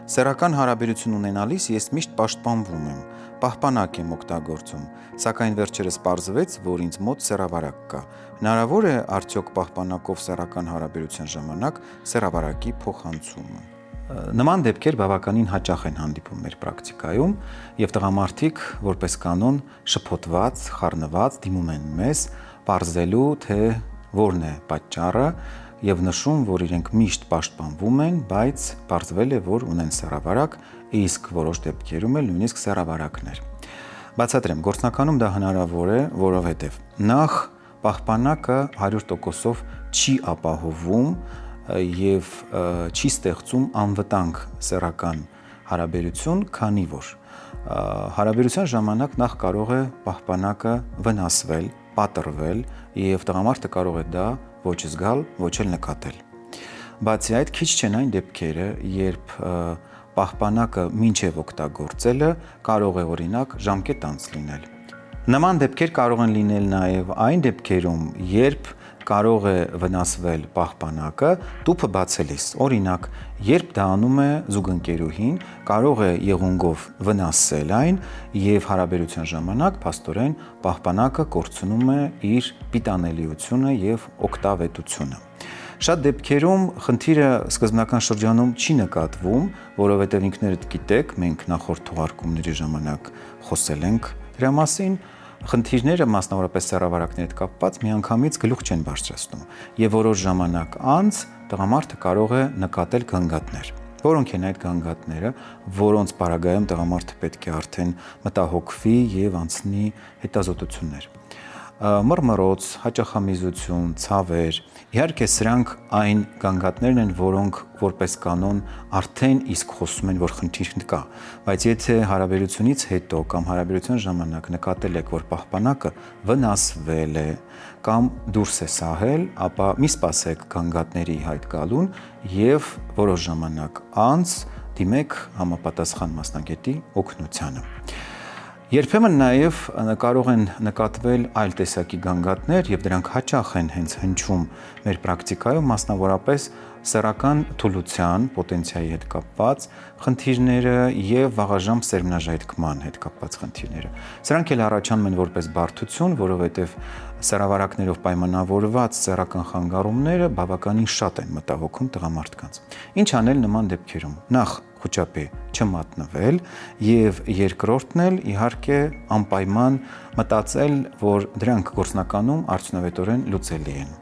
Սեռական հարաբերություն ունենալիս ես միշտ պաշտպանվում եմ, պահպանակ եմ օգտագործում, սակայն վերջերս պարզվեց, որ ինձ մոտ սեռավարակ կա։ Հնարավոր է արդյոք պահպանակով սեռական հարաբերության ժամանակ սեռավարակի փոխանցումը։ Նման դեպքեր բավականին հաճախ են հանդիպում մեր պրակտիկայում, եւ տղամարդիկ որպես կանոն շփոթված, խառնված դիմում են մեզ, պարզելու թե որն է պատճառը եւ նշում, որ իրենք միշտ պաշտպանվում են, բայց պարզվել է, որ ունեն սեռավարակ, իսկ որոշ դեպքերում էլ նույնիսկ սեռավարակներ։ Բացատրեմ, գործնականում դա հնարավոր է, որովհետեւ նախ պահպանակը 100%-ով չի ապահովում եւ չի ստեղծում անվտանգ սեռական հարաբերություն, քանի որ հարաբերության ժամանակ նախ կարող է պահպանակը վնասվել, պատռվել եւ տղամարդը կարող է դա ոչ զգալ, ոչ էլ նկատել։ Բացի այդ, քիչ չեն այն դեպքերը, երբ պահպանակը մինչև օգտագործելը կարող է օրինակ ժամկետ անց լինել։ Նման դեպքեր կարող են լինել նաև այն դեպքերում, երբ կարող է վնասվել պահպանակը տուփը բացելիս։ Օրինակ, երբ դա անում է զուգընկերուհին, կարող է եղունգով վնասել այն եւ հարաբերության ժամանակ փաստորեն պահպանակը կորցնում է իր պիտանելիությունը եւ օգտավետությունը։ Շատ դեպքերում խնդիրը սկզբնական շրջանում չի նկատվում, որովհետև ինքներդ գիտեք, մենք նախորդ թողարկումների ժամանակ խոսել ենք դրա մասին, խնդիրները մասնավորապես սեռավարակների հետ կապված միանգամից գլուխ չեն բարձրացնում եւ որոշ ժամանակ անց տղամարդը կարող է նկատել գանգատներ։ Որոնք են այդ գանգատները, որոնց պարագայում տղամարդը պետք է արդեն մտահոգվի եւ անցնի հետազոտություններ։ Մռմռոց, հաճախամիզություն, ցավեր, իհարկե սրանք այն գանգատներն են, որոնք որպես կանոն արդեն իսկ խոսում են, որ խնդիր կա, բայց եթե հարաբերությունից հետո կամ հարաբերության ժամանակ նկատել եք, որ պահպանակը վնասվել է կամ դուրս է սահել, ապա մի սպասեք գանգատների հայտ գալուն եւ որոշ ժամանակ անց դիմեք համապատասխան մասնագետի օգնությանը։ Երբեմն նաև կարող են նկատվել այլ տեսակի գանգատներ եւ դրանք հաճախ են հենց հնչում մեր պրակտիկայում, մասնավորապես սեռական թուլության պոտենցիայի հետ կապված խնդիրները եւ վաղաժամ սերմնաժայթքման հետ կապված խնդիրները։ Սրանք էլ առաջանում են որպես բարդություն, որովհետեւ սեռավարակներով պայմանավորված սեռական խանգարումները բավականին շատ են մտահոգում տղամարդկանց։ Ինչ անել նման դեպքերում։ Նախ խոճապի չմատնվել եւ երկրորդն էլ իհարկե անպայման մտածել, որ դրանք գործնականում արդյունավետորեն լուծելի են։